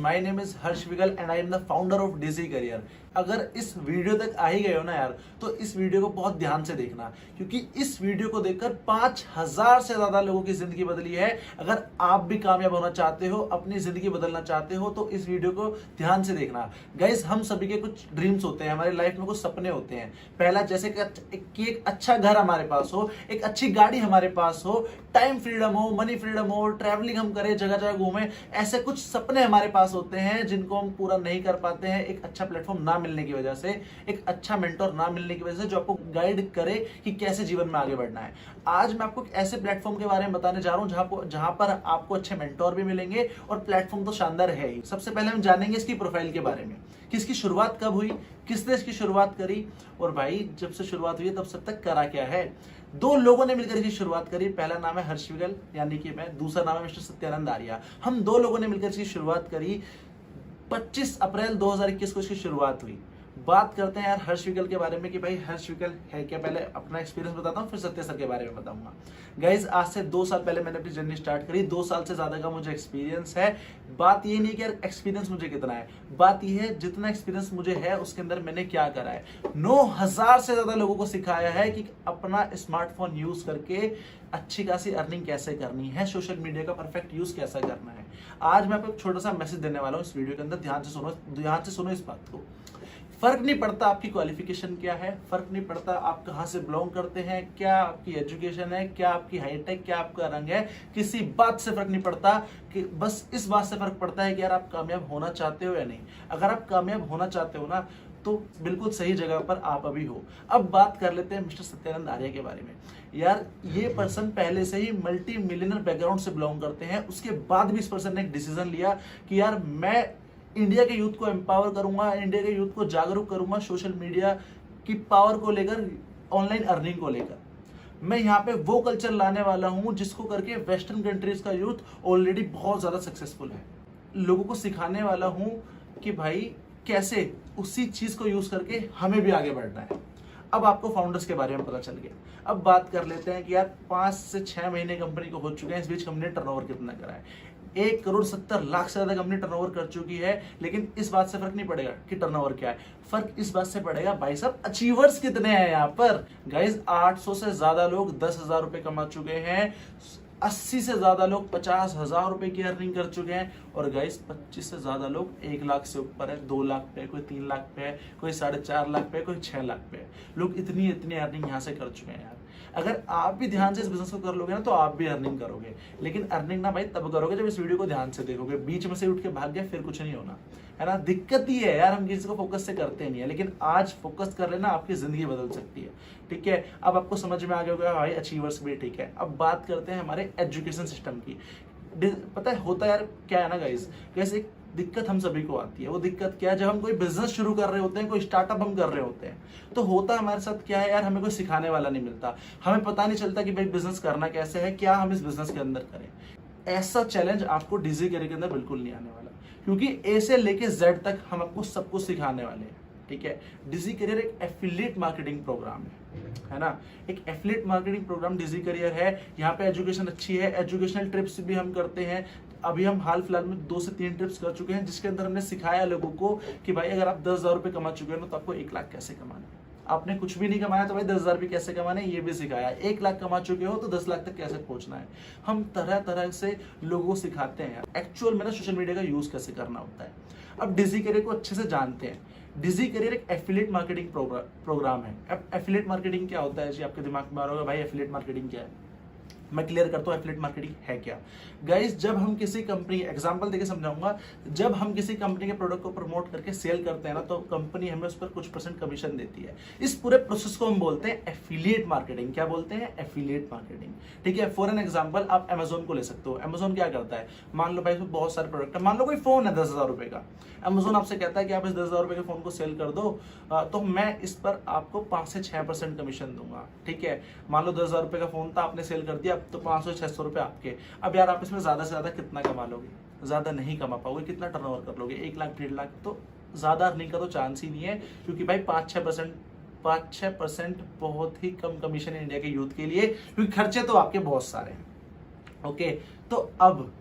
My name is Harsh Vigal and I am the founder of Digi Career. अगर इस video तक आ ही गए हो ना यार, तो इस वीडियो को बहुत ध्यान से देखना, क्योंकि इस वीडियो को देखकर 5000 से ज्यादा लोगों की जिंदगी बदली है। अगर आप भी कामयाब होना चाहते हो, अपनी जिंदगी बदलना चाहते हो, तो इस वीडियो को ध्यान से देखना। गाइस, हम सभी के कुछ ड्रीम्स होते हैं, हमारी लाइफ में कुछ सपने होते हैं। पहला जैसे कि एक अच्छा घर हमारे पास हो, एक अच्छी गाड़ी हमारे पास हो, टाइम फ्रीडम हो, मनी फ्रीडम हो, ट्रैवलिंग हम करें, जगह जगह घूमें। ऐसे कुछ सपने हमारे पास होते हैं जिनको हम पूरा नहीं कर पाते हैं, एक अच्छा प्लेटफॉर्म ना मिलने की वजह से, एक अच्छा मेंटोर ना मिलने की वजह से, जो आपको गाइड करे कि कैसे जीवन में आगे बढ़ना है। आज मैं आपको एक ऐसे प्लेटफॉर्म के बारे में बताने जा रहा हूं जहां पर आपको अच्छे मेंटोर भी मिलेंगे, और प्लेटफॉर्म तो शानदार है ही। सबसे पहले हम जानेंगे इसकी प्रोफाइल के बारे में, कि इसकी शुरुआत कब हुई, किसने इसकी शुरुआत करी, और भाई जब से शुरुआत हुई तब से तक करा क्या है। दो लोगों ने मिलकर इसकी शुरुआत करी। पहला नाम है हर्ष विगल यानी कि मैं, दूसरा नाम है मिस्टर सत्यानंद आर्या। हम दो लोगों ने मिलकर इसकी शुरुआत करी। 25 अप्रैल 2021 को इसकी शुरुआत हुई। बात करते हैं यार हर्ष विगल के बारे में कि भाई हर्ष विगल है क्या। पहले अपना एक्सपीरियंस बताता हूँ, फिर सत्य सर के बारे में बताऊंगा। गाइज, आज से 2 साल पहले मैंने अपनी जर्नी स्टार्ट करी। 2 साल से ज्यादा का मुझे एक्सपीरियंस है। बात ये नहीं कि यार एक्सपीरियंस मुझे कितना है, बात ये है जितना एक्सपीरियंस मुझे है उसके अंदर मैंने क्या करा है। 9000 से ज्यादा लोगों को सिखाया है कि अपना स्मार्टफोन यूज करके अच्छी खासी अर्निंग कैसे करनी है, सोशल मीडिया का परफेक्ट यूज कैसा करना है। आज मैं आपको एक छोटा सा मैसेज देने वाला हूँ इस वीडियो के अंदर। ध्यान से सुनो इस बात को। फर्क नहीं पड़ता आपकी क्वालिफिकेशन क्या है, फर्क नहीं पड़ता आप कहां से बिलोंग करते हैं, क्या आपकी एजुकेशन है, क्या आपकी हाइट है, क्या आपका रंग है, किसी बात से फर्क नहीं पड़ता। कि बस इस बात से फर्क पड़ता है कि यार आप कामयाब होना चाहते हो या नहीं। अगर आप कामयाब होना चाहते हो ना, तो बिल्कुल सही जगह पर आप अभी हो। अब बात कर लेते हैं मिस्टर सत्यानंद आर्या के बारे में। यार ये पर्सन पहले से ही मल्टी मिलियनर बैकग्राउंड से बिलोंग करते हैं। उसके बाद भी इस पर्सन ने एक डिसीजन लिया कि यार मैं इंडिया के यूथ को एम्पावर करूंगा, इंडिया के यूथ को जागरूक करूंगा सोशल मीडिया की पावर को लेकर, ऑनलाइन अर्निंग को लेकर। मैं यहाँ पे वो कल्चर लाने वाला हूँ जिसको करके वेस्टर्न कंट्रीज का यूथ ऑलरेडी बहुत ज्यादा सक्सेसफुल है। लोगों को सिखाने वाला हूँ कि भाई कैसे उसी चीज को यूज करके हमें भी आगे बढ़ना है। अब आपको फाउंडर्स के बारे में पता चल गया। अब बात कर लेते हैं कि यार 5 से 6 महीने कंपनी को हो चुके हैं। इस बीच कंपनी ने टर्नओवर कितना करा है। 1,70,00,000 से ज्यादा कंपनी टर्नओवर कर चुकी है। लेकिन इस बात से फर्क नहीं पड़ेगा कि टर्नओवर क्या है, फर्क इस बात से पड़ेगा भाई साहब अचीवर्स कितने हैं यहाँ पर। गाइज 800 से ज्यादा लोग 10,000 रुपए कमा चुके हैं। 80 से ज्यादा लोग 50,000 रुपए की अर्निंग कर चुके हैं। और गाइस 25 से ज्यादा लोग 1 लाख से ऊपर है, 2 लाख पे, कोई 3 लाख पे है, कोई 4.5 लाख पे, कोई 6 लाख पे है। लोग इतनी अर्निंग यहाँ से कर चुके हैं यार। अगर आप भी ध्यान से इस बिजनेस को कर लोगे ना, तो आप भी अर्निंग करोगे। लेकिन अर्निंग ना भाई तब करोगे जब इस वीडियो को ध्यान से देखोगे। बीच में से उठ के भाग गया फिर कुछ नहीं होना, है ना। दिक्कत ही है यार, हम किसी को फोकस से करते नहीं है। लेकिन आज फोकस कर लेना, आपकी जिंदगी बदल सकती है। ठीक है, अब आपको समझ में आ गया होगा भाई अचीवर्स भी। ठीक है, अब बात करते हैं हमारे एजुकेशन सिस्टम की। पता है होता यार क्या है ना गाइस, एक दिक्कत हम सभी को आती है। वो दिक्कत क्या है, जब हम कोई बिजनेस शुरू कर रहे होते हैं, कोई स्टार्टअप हम कर रहे होते हैं, तो होता हमारे साथ क्या है यार, हमें कोई सिखाने वाला नहीं मिलता। हमें पता नहीं चलता कि भाई बिजनेस करना कैसे है, क्या हम इस बिजनेस के अंदर करें। ऐसा चैलेंज आपको डिजी करियर के अंदर बिल्कुल नहीं आने वाला, क्योंकि ए से लेके जेड तक हम आपको सब कुछ सिखाने वाले हैं। ठीक है, डिजी करियर एक एफिलिएट मार्केटिंग प्रोग्राम है ना। एक एफिलिएट मार्केटिंग प्रोग्राम डिजी करियर है। यहाँ पे एजुकेशन अच्छी है, एजुकेशनल ट्रिप्स भी हम करते हैं। अभी हम हाल फिलहाल में 2 से 3 ट्रिप्स कर चुके हैं, जिसके अंदर हमने सिखाया लोगों को कि भाई अगर आप 10,000 रुपए कमा चुके हो ना, तो आपको 1 लाख कैसे कमाना है। आपने कुछ भी नहीं कमाया तो भाई 10,000 रुपये कैसे कमाने, ये भी सिखाया। 1 लाख कमा चुके हो तो 10 लाख तक कैसे पहुंचना है। हम तरह तरह से लोगों को सिखाते हैं एक्चुअल में ना सोशल मीडिया का यूज कैसे करना होता है। अब डिजी करियर को अच्छे से जानते हैं। डिजी करियर एक एफिलिएट मार्केटिंग प्रोग्राम है। अब एफिलिएट मार्केटिंग क्या होता है जी, आपके दिमाग में आ रहा होगा भाई एफिलिएट मार्केटिंग क्या है। मैं क्लियर करता हूँ एफिलिएट मार्केटिंग है क्या। गाइस, जब हम किसी कंपनी, एग्जांपल देके समझाऊंगा, जब हम किसी कंपनी के प्रोडक्ट को प्रमोट करके सेल करते हैं ना, तो कंपनी हमें उस पर कुछ % कमीशन देती है। इस पूरे प्रोसेस को हम बोलते हैं एफिलिएट मार्केटिंग। क्या बोलते हैं? Affiliate marketing. ठीक है, फॉर एन एग्जांपल आप अमेजोन को ले सकते हो। अमेजोन क्या करता है, मान लो भाई इसमें बहुत सारे प्रोडक्ट है, मान लो कोई फोन है 10,000 रुपए का। अमेजोन आपसे कहता है कि आप इस 10,000 रुपए के फोन को सेल कर दो, तो मैं इस पर आपको 5 से 6% कमीशन दूंगा। ठीक है, मान लो 10,000 रुपए का फोन था, आपने सेल कर दिया, अब तो 500-600 रुपए आपके। अब यार आप इसमें ज्यादा से ज्यादा कितना कमा लोगे? ज्यादा नहीं कमा पाओगे। कितना टर्नओवर कर लोगे? 1 लाख 1.5 लाख। तो ज्यादा अर्निंग का तो चांस ही नहीं है, क्योंकि भाई 5-6% बहुत ही कम कमीशन है इंडिया के यूथ के लिए, क्योंकि खर्चे तो आपके बहुत सारे हैं। ओके, तो अब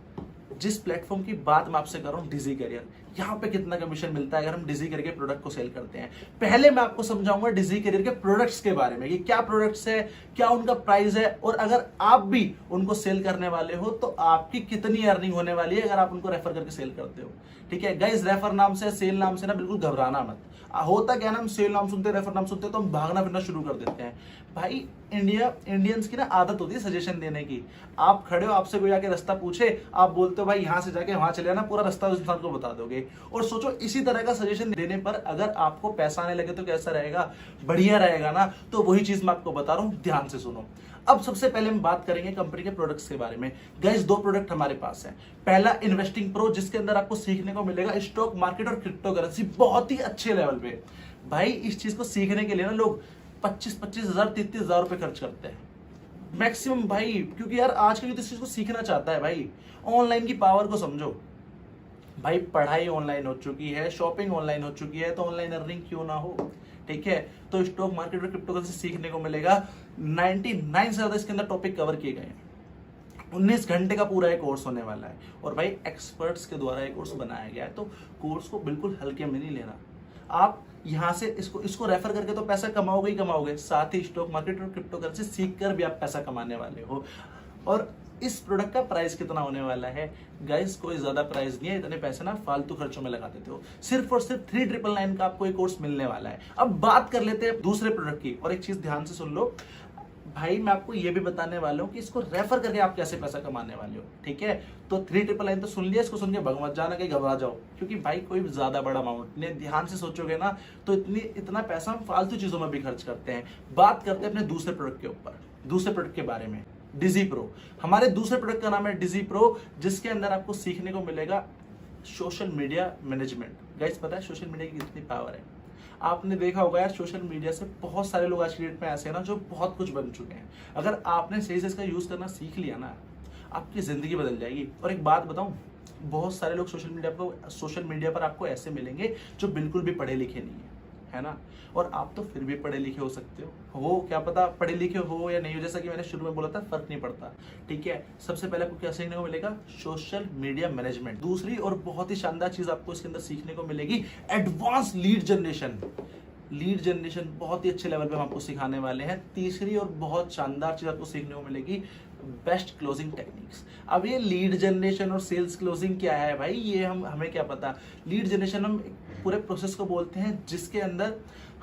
जिस प्लेटफॉर्म की बात मैं आपसे कर रहा हूं, डिजी करियर, यहाँ पे कितना कमीशन मिलता है अगर हम डिजी करियर के प्रोडक्ट को सेल करते हैं। पहले मैं आपको समझाऊंगा डिजी करियर के प्रोडक्ट्स के बारे में, कि क्या प्रोडक्ट्स है, क्या उनका प्राइस है, और अगर आप भी उनको सेल करने वाले हो तो आपकी कितनी अर्निंग होने वाली है अगर आप उनको रेफर करके सेल करते हो। ठीक है गाइस, रेफर नाम से, सेल नाम से ना बिल्कुल घबराना मत। होता क्या ना, हम सेल नाम सुनते, रेफर नाम सुनते तो हम भागना फिरना शुरू कर देते हैं। भाई इंडियंस की ना आदत होती है सजेशन देने की। आप खड़े हो, आपसे कोई आके रास्ता पूछे, आप बोलते हो भाई यहाँ से जाके वहां चले जाना, पूरा रास्ता उस इंसान को बता दोगे। और सोचो इसी तरह का सजेशन देने पर अगर आपको पैसा आने लगे तो कैसा रहेगा, बढ़िया रहेगा ना। तो वही चीज मैं आपको बता रहा हूं, ध्यान से सुनो। अब सबसे पहले हम बात करेंगे कंपनी के प्रोडक्ट्स के बारे में। गाइस, 2 प्रोडक्ट हमारे पास है। पहला इन्वेस्टिंग प्रो, जिसके अंदर आपको सीखने को मिलेगा स्टॉक मार्केट और क्रिप्टो करेंसी बहुत ही अच्छे लेवल पे। भाई इस चीज को सीखने के लिए ना लोग 25-25 हजार 33 हजार रुपए खर्च करते हैं मैक्सिमम भाई, क्योंकि यार आज के इस चीज को सीखना चाहता है। भाई ऑनलाइन की पावर को समझो। भाई पढ़ाई ऑनलाइन हो चुकी है, शॉपिंग ऑनलाइन हो चुकी है, तो ऑनलाइन अर्निंग क्यों ना हो। ठीक है, तो स्टॉक मार्केट और क्रिप्टो करेंसी सीखने को मिलेगा। 99 से ज्यादा इसके अंदर टॉपिक कवर किए गए हैं। 19 घंटे का पूरा एक कोर्स होने वाला है, और भाई एक्सपर्ट्स के द्वारा एक कोर्स बनाया गया है। तो कोर्स को बिल्कुल हल्के में नहीं लेना। आप यहां से इसको रेफर करके तो पैसा कमाओगे ही कमाओगे, साथ ही स्टॉक मार्केट और क्रिप्टो करेंसी सीख कर भी आप पैसा कमाने वाले हो। और इस प्रोडक्ट का प्राइस कितना होने वाला है गाइस, कोई ज्यादा प्राइस नहीं है। इतने पैसे ना फालतू खर्चों में लगा देते हो। सिर्फ और सिर्फ 3999 का आपको एक कोर्स मिलने वाला है। अब बात कर लेते हैं दूसरे प्रोडक्ट की। और एक चीज ध्यान से सुन लो भाई, मैं आपको ये भी बताने वाला हूँ कि इसको रेफर करके आप कैसे पैसा कमाने वाले हो। ठीक है, तो 3999 तो सुन लिया, इसको सुन के भग मत जाना कहीं घबरा जाओ, क्योंकि भाई कोई ज्यादा बड़ा अमाउंट नहीं। ध्यान से सोचोगे ना तो इतना पैसा हम फालतू चीजों में भी खर्च करते हैं। बात करते हैं अपने दूसरे प्रोडक्ट के ऊपर, दूसरे प्रोडक्ट के बारे में, डिजी प्रो। हमारे दूसरे प्रोडक्ट का नाम है डिजी प्रो, जिसके अंदर आपको सीखने को मिलेगा सोशल मीडिया मैनेजमेंट। गाइस, पता है सोशल मीडिया की कितनी पावर है। आपने देखा होगा यार, सोशल मीडिया से बहुत सारे लोग आज की डेट में ऐसे हैं ना जो बहुत कुछ बन चुके हैं। अगर आपने सही से इसका यूज करना सीख लिया ना, आपकी जिंदगी बदल जाएगी। और एक बात बताऊं, बहुत सारे लोग सोशल मीडिया पर आपको ऐसे मिलेंगे जो बिल्कुल भी पढ़े लिखे नहीं है ना। और आप तो फिर भी पढ़े लिखे हो सकते हो क्या पता पढ़े लिखे हो या नहीं हो। जैसा कि मैंने शुरू में बोला था, फर्क नहीं पड़ता। ठीक है, सबसे पहले आपको क्या सीखने को मिलेगा, सोशल मीडिया मैनेजमेंट। दूसरी और बहुत ही शानदार चीज आपको इसके अंदर सीखने को मिलेगी, advance lead generation. Lead generation बहुत ही अच्छे लेवल पे हम आपको सिखाने वाले हैं। तीसरी और बहुत शानदार चीज आपको सीखने को मिलेगी, बेस्ट क्लोजिंग टेक्निक्स। अब ये लीड जनरेशन और सेल्स क्लोजिंग क्या है भाई, ये हमें क्या पता। लीड जनरेशन हम पूरे प्रोसेस को बोलते हैं, जिसके अंदर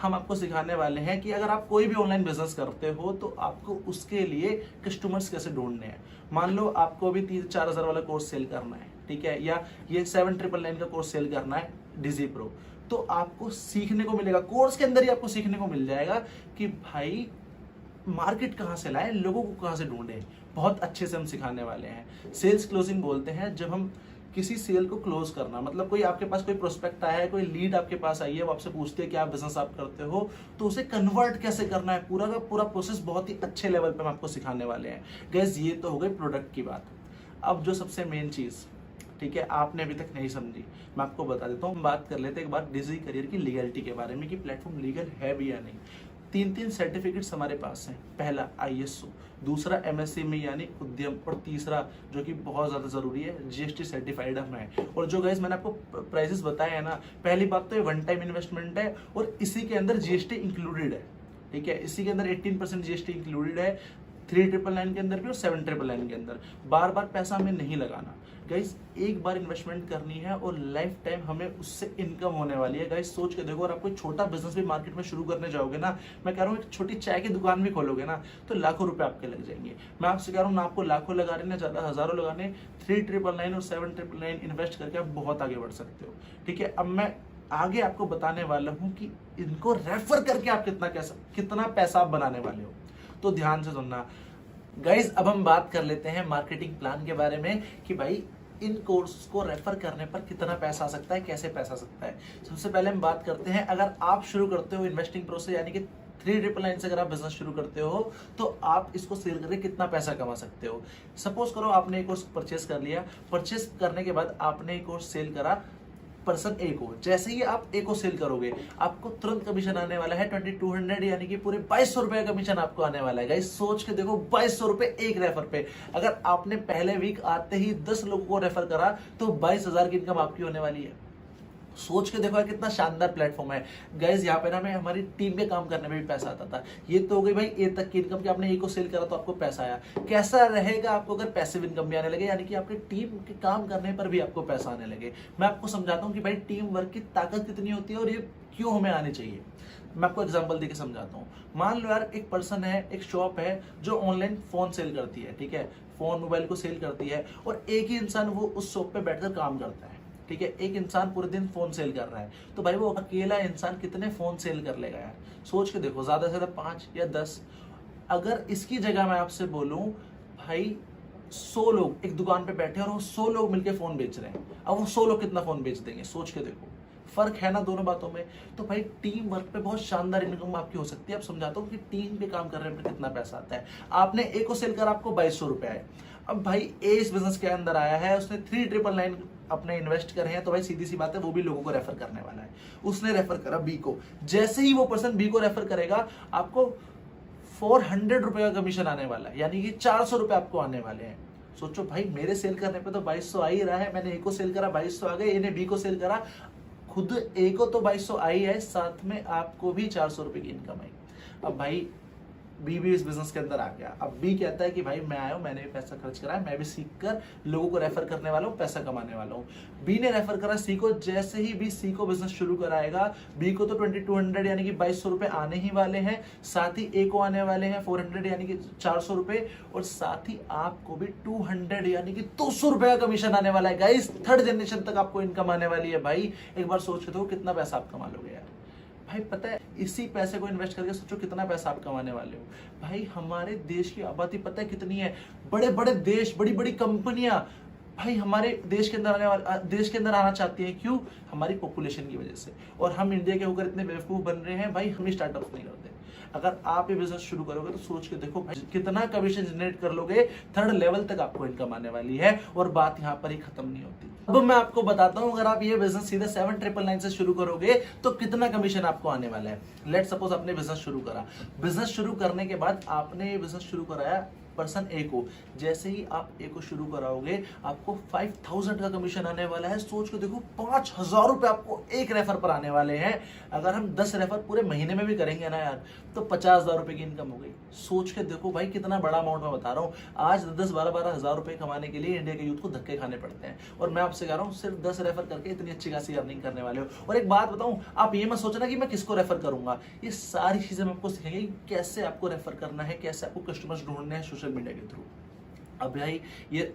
हम आपको सिखाने वाले हैं कि अगर आप कोई भी ऑनलाइन बिजनेस करते हो तो आपको उसके लिए कस्टमर्स कैसे ढूंढने हैं। मान लो आपको अभी 3-4 हजार वाला कोर्स सेल करना है, ठीक है, या ये 7999 का कोर्स सेल करना है डिजी प्रो, तो आपको सीखने को मिलेगा, कोर्स के अंदर ही आपको सीखने को मिल जाएगा कि भाई मार्केट कहाँ से लाए, लोगों को कहाँ से ढूंढे। बहुत अच्छे से हम सिखाने वाले हैं। सेल्स क्लोजिंग बोलते हैं जब हम किसी सेल को क्लोज करना, मतलब कोई आपके पास कोई प्रोस्पेक्ट आया है, कोई लीड आपके पास आई है, वो आपसे पूछते हैं क्या बिजनेस आप करते हो, तो उसे कन्वर्ट कैसे करना है, पूरा का पूरा प्रोसेस बहुत ही अच्छे लेवल पे हम आपको सिखाने वाले हैं। गाइस, ये तो हो गई प्रोडक्ट की बात। अब जो सबसे मेन चीज, ठीक है, आपने अभी तक नहीं समझी, मैं आपको बता देता हूँ। बात कर लेते हैं एक बार डिजी करियर की लीगलिटी के बारे में कि प्लेटफॉर्म लीगल है भी या नहीं। 3 सर्टिफिकेट्स हमारे पास हैं। पहला ISO, दूसरा MSME यानी उद्यम, और तीसरा जो कि बहुत ज्यादा जरूरी है, GST सर्टिफाइड हम है। और जो गाइस मैंने आपको प्राइसेस बताए हैं ना, पहली बात तो ये 1 टाइम इन्वेस्टमेंट है और इसी के अंदर GST इंक्लूडेड है। ठीक है, इसी के अंदर 18% GST इंक्लूडेड है, 3999 के अंदर भी और 7999 के अंदर। बार बार पैसा हमें नहीं लगाना गाइस, एक बार इन्वेस्टमेंट करनी है और लाइफ टाइम हमें उससे इनकम होने वाली है। गाइस सोच के देखो, और आप कोई छोटा बिजनेस भी मार्केट में शुरू करने जाओगे ना, मैं कह रहा हूँ एक छोटी चाय की दुकान भी खोलोगे ना, तो लाखों रुपए आपके लग जाएंगे। मैं आपसे कह रहा हूँ ना, आपको लाखों लगा रहे ना, ज्यादा हजारों लगाने, 3999 और 7999 इन्वेस्ट करके आप बहुत आगे बढ़ सकते हो। ठीक है, अब मैं आगे आपको बताने वाला हूँ कि इनको रेफर करके आप कितना पैसा आप बनाने वाले हो, तो ध्यान से सुनना गाइज। अब हम बात कर लेते हैं मार्केटिंग प्लान के बारे में कि भाई इन कोर्स को रेफर करने पर कितना पैसा आ सकता है, कैसे पैसा आ सकता है। सबसे पहले हम बात करते हैं, अगर आप शुरू करते हो इन्वेस्टिंग प्रोसेस यानी कि 3999 से अगर आप बिजनेस शुरू करते हो तो आप इसको सेल करके कितना पैसा कमा सकते हो। सपोज करो आपने एक कोर्स परचेस कर लिया, परचेस करने के बाद आपने एक कोर्स सेल करा पर्सन ए को, जैसे ही आप ए को सेल करोगे आपको तुरंत कमीशन आने वाला है 2200, यानी कि पूरे 2200 रुपए का कमीशन आपको आने वाला है। गाइस सोच के देखो, 2200 रुपए एक रेफर पे। अगर आपने पहले वीक आते ही 10 लोगों को रेफर करा तो 22,000 की इनकम आपकी होने वाली है। सोच के देखो कितना शानदार प्लेटफॉर्म है गाइस। यहाँ पे ना हमें हमारी टीम पे काम करने में भी पैसा आता था। ये तो हो गई भाई ए तक की इनकम की, आपने ए को सेल करा तो आपको पैसा आया। कैसा रहेगा आपको अगर पैसिव इनकम भी आने लगे, यानी कि आपके टीम के काम करने पर भी आपको पैसा आने लगे। मैं आपको समझाता हूँ कि भाई टीम वर्क की ताकत कितनी होती है और ये क्यों हमें आनी चाहिए। मैं आपको एग्जांपल देके समझाता हूँ। मान लो यार एक पर्सन है, एक शॉप है जो ऑनलाइन फोन सेल करती है, ठीक है, फोन मोबाइल को सेल करती है, और एक ही इंसान वो उस शॉप पे बैठकर काम करता है, ठीक है। एक इंसान पूरे दिन फोन सेल कर रहा है, तो भाई वो अकेला इंसान कितने फोन सेल कर लेगा यार। सोच के देखो, ज्यादा से ज्यादा 5 या 10। अगर इसकी जगह मैं आपसे बोलूं भाई 100 लोग एक दुकान पे बैठे और वो 100 लोग मिलकर फोन बेच रहे हैं, अब वो 100 लोग कितना फोन बेच देंगे। सोच के देखो, फर्क है ना दोनों बातों में। तो भाई टीम वर्क पे बहुत शानदार इनकम आपकी हो सकती है। अब समझाता हूँ कि टीम पे काम करने पे कितना पैसा आता है। आपने ए को सेल कर आपको 2200 रुपए आए। अब भाई ए इस बिजनेस के अंदर आया है, उसने 3999 अपने इन्वेस्ट करे हैं, तो भाई सीधी सी बात है वो भी लोगों को रेफर करने वाला है। उसने रेफर करा बी को, जैसे ही वो पर्सन बी को रेफर करेगा आपको 400 रुपए का कमीशन आने वाला है, यानी कि 400 रुपए आपको आने वाले हैं। सोचो भाई, मेरे सेल करने पे तो 2200 आ ही रहा है, मैंने ए को सेल करा 2200 आ गए, इन्हें बी को सेल करा, खुद ए को तो 2200 आई है, साथ में आपको भी 400 रुपए की इनकम आई। अब भाई बी भी इस बिजनेस के अंदर आ गया। अब बी कहता है कि भाई मैं आया हूं, मैंने भी पैसा खर्च करा है, मैं भी सीख कर लोगों को रेफर करने वाला हूं, पैसा कमाने वाला हूं। बी ने रेफर करा सी को, जैसे ही बी सी को बिजनेस शुरू कराएगा, बी को तो 2200 यानी कि 2200 रुपए आने ही वाले हैं, साथ ही ए को आने वाले हैं 400 यानी कि 400 रुपए, और साथ ही आपको भी 200 यानी कि 200 रुपए का कमीशन आने वाला है। गाइस 3rd जनरेशन तक आपको इनकम आने वाली है। भाई एक बार सोच के देखो कितना पैसा आप कमा लोगे यार। भाई पता है, इसी पैसे को इन्वेस्ट करके सोचो कितना पैसा आप कमाने वाले हो। भाई हमारे देश की आबादी पता है कितनी है, बड़े बड़े देश, बड़ी बड़ी कंपनियां भाई हमारे देश के अंदर आना चाहती हैं। क्यों? हमारी पॉपुलेशन की वजह से। और हम इंडिया के होकर इतने बेवकूफ बन रहे हैं, भाई हम स्टार्टअप नहीं करते। अगर आप ये बिजनेस शुरू करोगे तो सोच के देखो भाई कितना कमीशन जनरेट कर लोगे, 3rd लेवल तक आपको इनकम आने वाली है, और बात यहाँ पर ही खत्म नहीं होती। अब मैं आपको बताता हूँ, अगर आप ये बिजनेस सीधे 7999 से शुरू करोगे तो कितना कमीशन आपको आने वाला है। लेट सपोज आपने बिजनेस शुरू करा, बिजनेस शुरू करने के बाद आपने ये बिजनेस शुरू कराया पर्सन ए को, जैसे ही आप ए को शुरू कराओगे आपको 5000 का कमीशन आने वाला है। सोच के देखो 5000 रुपए आपको एक रेफर पर आने वाले हैं। अगर हम 10 रेफर पूरे महीने में भी करेंगे ना यार, तो 50,000 रुपए की इनकम हो गई। सोच के देखो भाई कितना बड़ा अमाउंट मैं बता रहा हूँ। आज 10-12 हजार रुपए कमाने के लिए इंडिया के यूथ को धक्के खाने पड़ते हैं, और मैं आपसे कह रहा हूँ सिर्फ 10 रेफर करके इतनी अच्छी खासी अर्निंग करने वाले हो। और एक बात बताऊं, आप ये मत सोचना कि मैं किसको रेफर करूंगा, ये सारी चीजें हम आपको सिखाएंगे कैसे आपको रेफर करना है, कैसे आपको कस्टमर्स ढूंढने हैं सोशल मीडिया के थ्रू। अब भाई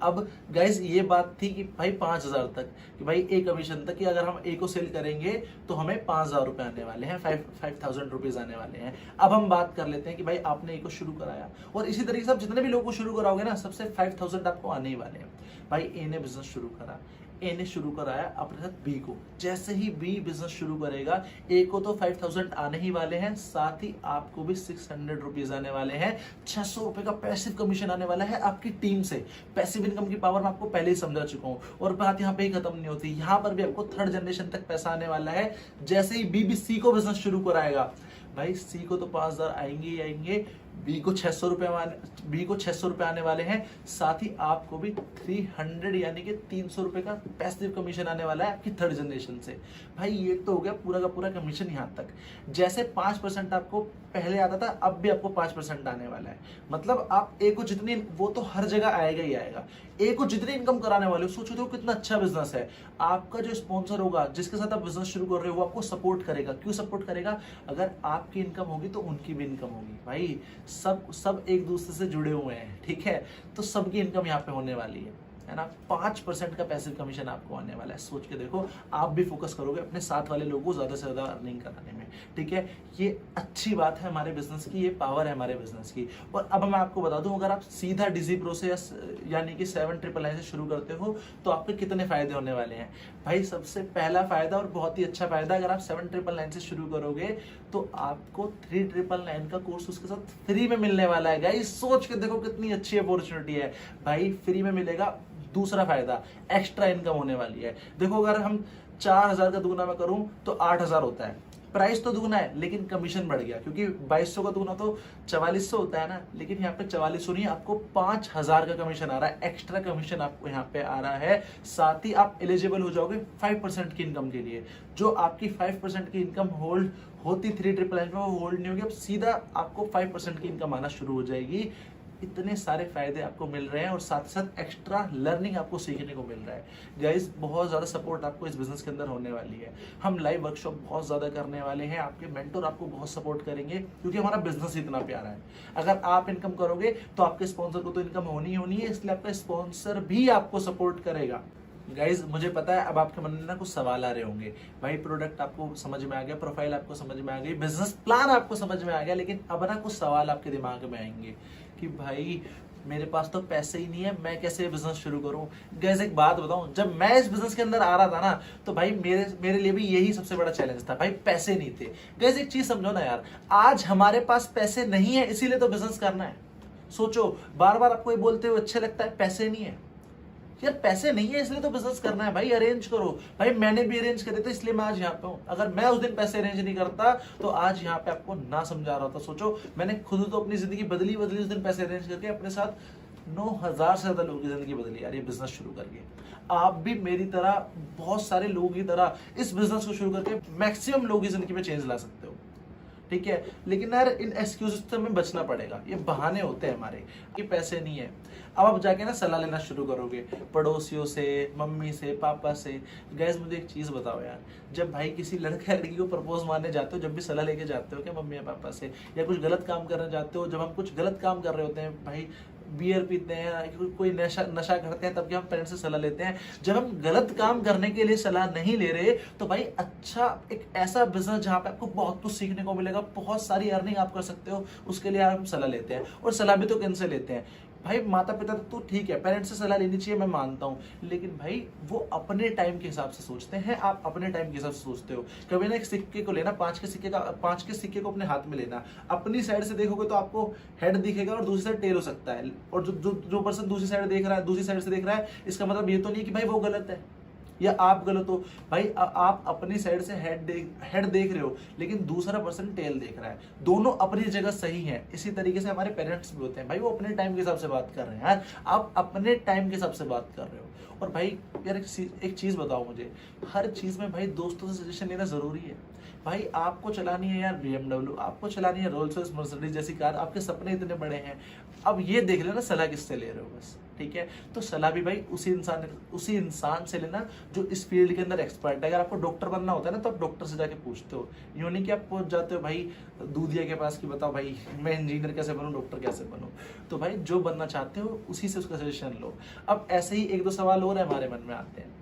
अब गाइस ये बात थी कि भाई 5000 तक, कि भाई ए कमीशन तक, कि अगर हम ए को सेल करेंगे तो हमें 5000 रुपए आने वाले हैं, 5000 रुपीज आने वाले हैं। अब हम बात कर लेते हैं कि भाई आपने ए को शुरू कराया, और इसी तरीके से आप जितने भी लोगों को शुरू कराओगे ना, सबसे 5000 आपको आने ही वाले हैं। भाई ए ने बिजनेस शुरू करा, ए ने शुरू कराया अपने साथ बी को, जैसे ही बी बिजनेस शुरू करेगा ए को तो 5000 आने ही वाले हैं, साथ ही आपको भी 600 रुपीज आने वाले हैं। 600 रुपए का पैसिव कमीशन आने वाला है आपकी टीम से। पैसिव इनकम की पावर मैं आपको पहले ही समझा चुका हूं, और बात यहाँ पे ही खत्म नहीं होती, यहाँ पर भी आपको 3rd जनरेशन तक पैसा आने वाला है। जैसे ही बी सी को बिजनेस शुरू कराएगा, भाई सी को तो 5000 आएंगे ही आएंगे, बी को 600 रुपए आने वाले हैं, साथ ही आपको भी 300 यानी कि 300 रुपए का पैसिव कमीशन आने वाला है आपकी 3rd जनरेशन से। भाई ये तो हो गया पूरा का पूरा कमीशन यहाँ तक। जैसे 5% आपको पहले आता था, अब भी आपको 5% आने वाला है। मतलब आप ए को जितनी, वो तो हर जगह आएगा ही आएगा, ए को जितनी इनकम कराने वाले हो, सोचो तो कितना अच्छा बिजनेस है। आपका जो स्पॉन्सर होगा, जिसके साथ आप बिजनेस शुरू कर रहे हो, वो आपको सपोर्ट करेगा। क्यों सपोर्ट करेगा? अगर आपकी इनकम होगी तो उनकी भी इनकम होगी। भाई सब एक दूसरे से जुड़े हुए हैं, ठीक है, तो सबकी इनकम यहाँ पे होने वाली है ना। 5% का पैसिव कमीशन आपको आने वाला है। सोच के देखो, आप भी फोकस करोगे अपने साथ वाले लोगों को ज्यादा से ज्यादा अर्निंग कराने में, ठीक है। ये अच्छी बात है हमारे बिजनेस की, ये पावर है हमारे बिजनेस की। और अब मैं आपको बता दूं, अगर आप सीधा डीजी प्रो से यानी कि 7999 से शुरू करते हो तो आपके कितने फायदे होने वाले हैं। भाई सबसे पहला फायदा, और बहुत ही अच्छा फायदा, अगर आप 7999 से शुरू करोगे तो आपको 3999 का कोर्स उसके साथ फ्री में मिलने वाला है। गाइस सोच के देखो कितनी अच्छी अपॉर्चुनिटी है, भाई फ्री में मिलेगा। दूसरा फायदा, एक्स्ट्रा इनकम होने वाली है। देखो अगर हम 4,000 का दुगना मैं करूं तो 8,000 होता है। प्राइस तो दुगना है लेकिन कमीशन बढ़ गया, क्योंकि 2200 का दुगना तो 4400 होता है ना, लेकिन यहाँ पे 4400 नहीं, आपको 5,000 का कमीशन आ रहा है, एक्स्ट्रा कमीशन आपको यहाँ पे आ रहा है। साथ ही आप एलिजिबल हो जाओगे 5% की इनकम के लिए। जो आपकी 5% की इनकम होल्ड होती 3999 में, वो होल्ड नहीं होगी, अब सीधा आपको 5% की इनकम आना शुरू हो जाएगी। इतने सारे फायदे आपको मिल रहे हैं और साथ साथ एक्स्ट्रा लर्निंग आपको सीखने को मिल रहा है। गाइस बहुत ज्यादा सपोर्ट आपको इस बिजनेस के अंदर होने वाली है। हम लाइव वर्कशॉप बहुत ज्यादा करने वाले हैं, आपके मेंटोर आपको बहुत सपोर्ट करेंगे, क्योंकि हमारा बिजनेस इतना प्यारा है। अगर आप इनकम करोगे तो आपके स्पॉन्सर को तो इनकम होनी होनी है, इसलिए आपका स्पॉन्सर भी आपको सपोर्ट करेगा। गाइज मुझे पता है अब आपके मन में ना कुछ सवाल आ रहे होंगे, भाई प्रोडक्ट आपको समझ में आ गया, प्रोफाइल आपको समझ में आ गई, बिजनेस प्लान आपको समझ में आ गया, लेकिन अब ना कुछ सवाल आपके दिमाग में आएंगे कि भाई मेरे पास तो पैसे ही नहीं है, मैं कैसे बिजनेस शुरू करूं। गाइस एक बात बताऊं, जब मैं इस बिजनेस के अंदर आ रहा था ना, तो भाई मेरे लिए भी यही सबसे बड़ा चैलेंज था, भाई पैसे नहीं थे। गाइस एक चीज समझो ना यार, आज हमारे पास पैसे नहीं है इसीलिए तो बिजनेस करना है। सोचो, बार बार आपको ये बोलते हुए अच्छा लगता है पैसे नहीं है, यार पैसे नहीं है इसलिए तो बिजनेस करना है भाई, अरेंज करो। भाई मैंने भी अरेंज करे थे इसलिए मैं आज यहाँ पे हूँ, अगर मैं उस दिन पैसे अरेंज नहीं करता तो आज यहाँ पे आपको ना समझा रहा था। सोचो मैंने खुद तो अपनी जिंदगी बदली उस दिन पैसे अरेंज करके, अपने साथ 9,000 से ज्यादा लोगों की जिंदगी बदली यार ये बिजनेस शुरू करके। आप भी मेरी तरह, बहुत सारे लोगों की तरह इस बिजनेस को शुरू करके मैक्सिमम लोगों की जिंदगी में चेंज ला सकते हो, ठीक है। लेकिन यार इन एक्सक्यूजेस से हमें बचना पड़ेगा, ये बहाने होते हैं हमारे कि पैसे नहीं है। अब आप जाके ना सलाह लेना शुरू करोगे पड़ोसियों से, मम्मी से, पापा से। गैस मुझे एक चीज बताओ यार, जब भाई किसी लड़का लड़की को प्रपोज मारने जाते हो, जब भी सलाह लेके जाते हो क्या मम्मी या पापा से, या कुछ गलत काम करने जाते हो, जब हम कुछ गलत काम कर रहे होते हैं, भाई बियर पीते हैं, कोई नशा करते हैं, तब भी हम पेरेंट्स से सलाह लेते हैं। जब हम गलत काम करने के लिए सलाह नहीं ले रहे, तो भाई अच्छा एक ऐसा बिजनेस जहां पे आपको बहुत कुछ सीखने को मिलेगा, बहुत सारी अर्निंग आप कर सकते हो, उसके लिए हम सलाह लेते हैं। और सलाह भी तो किन से लेते हैं भाई, माता पिता तो ठीक है, पेरेंट्स से सलाह लेनी चाहिए, मैं मानता हूँ, लेकिन भाई वो अपने टाइम के हिसाब से सोचते हैं, आप अपने टाइम के हिसाब से सोचते हो। कभी ना एक सिक्के को लेना, 5 के सिक्के को अपने हाथ में लेना, अपनी साइड से देखोगे तो आपको हेड दिखेगा और दूसरी साइड टेल हो सकता है, और जो पर्सन दूसरी साइड देख रहा है, दूसरी साइड से देख रहा है, इसका मतलब ये तो नहीं कि भाई वो गलत है या आप गलत हो। भाई आप अपनी साइड से हेड देख रहे हो, लेकिन दूसरा पर्सन टेल देख रहा है, दोनों अपनी जगह सही है। इसी तरीके से हमारे पेरेंट्स भी होते हैं, भाई वो अपने टाइम के हिसाब से बात कर रहे हैं यार, आप अपने टाइम के हिसाब से बात कर रहे हो। और भाई यार एक चीज बताओ मुझे, हर चीज में भाई दोस्तों से सजेशन लेना जरूरी है। भाई आपको चलानी है यार BMW, आपको चलानी है रोल्स रॉयस मर्सिडीज जैसी कार, आपके सपने इतने बड़े हैं, अब ये देख लेना सलाह किससे ले रहे हो बस, ठीक है। तो सलाह भी भाई उसी इंसान से लेना जो इस फील्ड के अंदर एक्सपर्ट है। अगर आपको डॉक्टर बनना होता है ना, तो आप डॉक्टर से जाके पूछते हो, यूं नहीं कि आप पहुंच जाते हो भाई दूधिया के पास कि बताओ भाई मैं इंजीनियर कैसे बनूं, डॉक्टर कैसे बनूं। तो भाई जो बनना चाहते हो उसी से उसका सजेशन लो। अब ऐसे ही 1-2 सवाल और हमारे मन में आते हैं,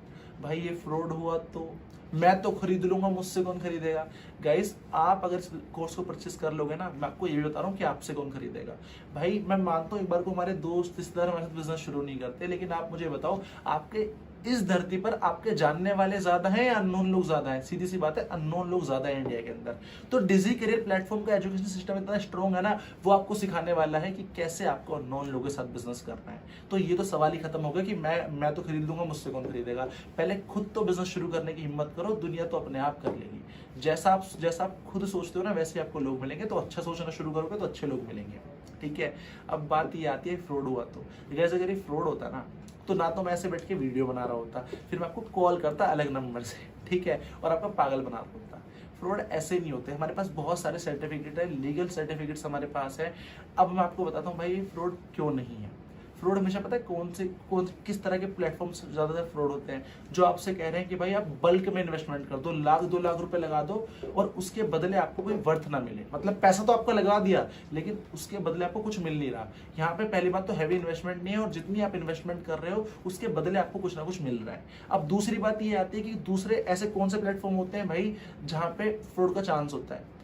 भाई ये फ्रॉड हुआ तो मैं तो खरीद लूंगा, मुझसे कौन खरीदेगा। गाइस आप अगर इस कोर्स को परचेस कर लोगे ना, मैं आपको ये बता रहा हूँ कि आपसे कौन खरीदेगा। भाई मैं मानता हूँ एक बार को हमारे दोस्त रिश्तेदार हमारे साथ बिजनेस शुरू नहीं करते, लेकिन आप मुझे बताओ आपके इस धरती पर आपके जानने वाले ज्यादा हैं या अननोन लोग ज्यादा हैं? सीधी सी बात है, अननोन लोग ज्यादा है इंडिया के अंदर। तो डिजी करियर प्लेटफॉर्म का एजुकेशन सिस्टम इतना स्ट्रॉन्ग है ना, वो आपको सिखाने वाला है कि कैसे आपको अननोन लोगों के साथ बिजनेस करना है। तो ये तो सवाल ही खत्म हो गया कि मैं तो खरीद लूंगा, मुझसे कौन खरीदेगा। पहले खुद तो बिजनेस शुरू करने की हिम्मत करो, दुनिया तो अपने आप कर लेगी। जैसा आप खुद सोचते हो ना, वैसे आपको लोग मिलेंगे। तो अच्छा सोचना शुरू करोगे तो अच्छे लोग मिलेंगे, ठीक है। अब बात ये आती है फ्रॉड हुआ तो, अगर ये फ्रॉड होता ना, तो ना तो मैं ऐसे बैठ के वीडियो बना रहा होता, फिर मैं आपको कॉल करता अलग नंबर से, ठीक है, और आपका पागल बना होता। फ्रॉड ऐसे नहीं होते, हमारे पास बहुत सारे सर्टिफिकेट है, लीगल सर्टिफिकेट्स हमारे पास है। अब मैं आपको बताता हूँ भाई फ्रॉड क्यों नहीं है। फ्रॉड हमेशा पता है किस तरह के प्लेटफॉर्म्स ज्यादातर फ्रॉड होते हैं, जो आपसे कह रहे हैं कि भाई आप बल्क में इन्वेस्टमेंट कर दो, 1-2 लाख रुपए लगा दो और उसके बदले आपको कोई वर्थ ना मिले। मतलब पैसा तो आपको लगा दिया, लेकिन उसके बदले आपको कुछ मिल नहीं रहा। यहाँ पे पहली बात तो हैवी इन्वेस्टमेंट नहीं है, और जितनी आप इन्वेस्टमेंट कर रहे हो उसके बदले आपको कुछ ना कुछ मिल रहा है। अब दूसरी बात ये आती है कि दूसरे ऐसे कौन से प्लेटफॉर्म होते हैं भाई जहाँ पे फ्रॉड का चांस होता है।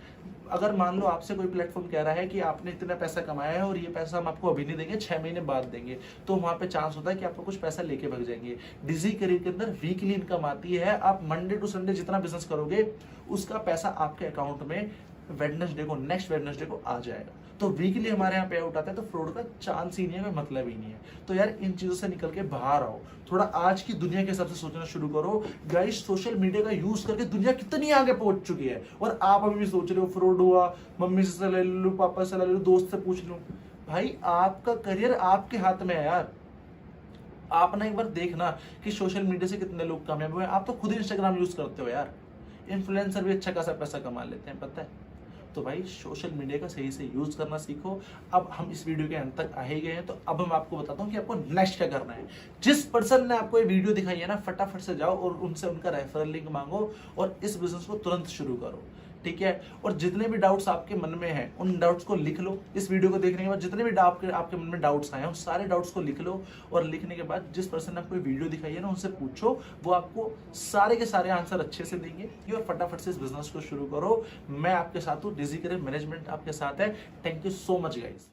अगर मान लो आपसे कोई प्लेटफॉर्म कह रहा है कि आपने इतना पैसा कमाया है और ये पैसा हम आपको अभी नहीं देंगे, 6 महीने बाद देंगे, तो वहां पे चांस होता है कि आपको कुछ पैसा लेके भाग जाएंगे। डिजी करियर के अंदर वीकली इनकम आती है, आप मंडे टू संडे जितना बिजनेस करोगे उसका पैसा आपके अकाउंट में वेडनेसडे को, नेक्स्ट वेडनेसडे को आ जाएगा। तो वीकली हमारे यहाँ पे आउट आता है, तो फ्रॉड का चांस ही नहीं है, कोई मतलब ही नहीं है। तो यार इन चीजों से निकल के बाहर आओ, थोड़ा आज की दुनिया के हिसाब से सोचना शुरू करो। गाइस सोशल मीडिया का यूज करके दुनिया कितनी आगे पहुंच चुकी है, और आप अभी भी सोच रहे हो फ्रॉड हुआ, मम्मी से सलाह ले लूं, पापा से सलाह ले लूं, दोस्त से पूछ लूं। भाई आपका करियर आपके हाथ में है यार। आप ना एक बार देखना कि सोशल मीडिया से कितने लोग कामयाब हुए। आप तो खुद इंस्टाग्राम यूज करते हो यार, इन्फ्लुएंसर भी अच्छा खासा पैसा कमा लेते हैं, पता है। तो भाई सोशल मीडिया का सही से यूज करना सीखो। अब हम इस वीडियो के अंत तक आ ही गए हैं, तो अब हम आपको बताता हूँ कि आपको नेक्स्ट क्या करना है। जिस पर्सन ने आपको ये वीडियो दिखाई है ना, फटाफट से जाओ और उनसे उनका रेफरल लिंक मांगो और इस बिजनेस को तुरंत शुरू करो, ठीक है। और जितने भी डाउट्स आपके मन में हैं उन डाउट्स को लिख लो। इस वीडियो को देखने के बाद जितने भी आपके मन में डाउट्स आए हैं उन सारे डाउट्स को लिख लो, और लिखने के बाद जिस पर्सन ने आपको वीडियो दिखाई है ना उनसे पूछो, वो आपको सारे के सारे आंसर अच्छे से देंगे। और फटाफट से इस बिजनेस को शुरू करो। मैं आपके साथ हूँ, डिजी करियर मैनेजमेंट आपके साथ है। Thank you so much guys.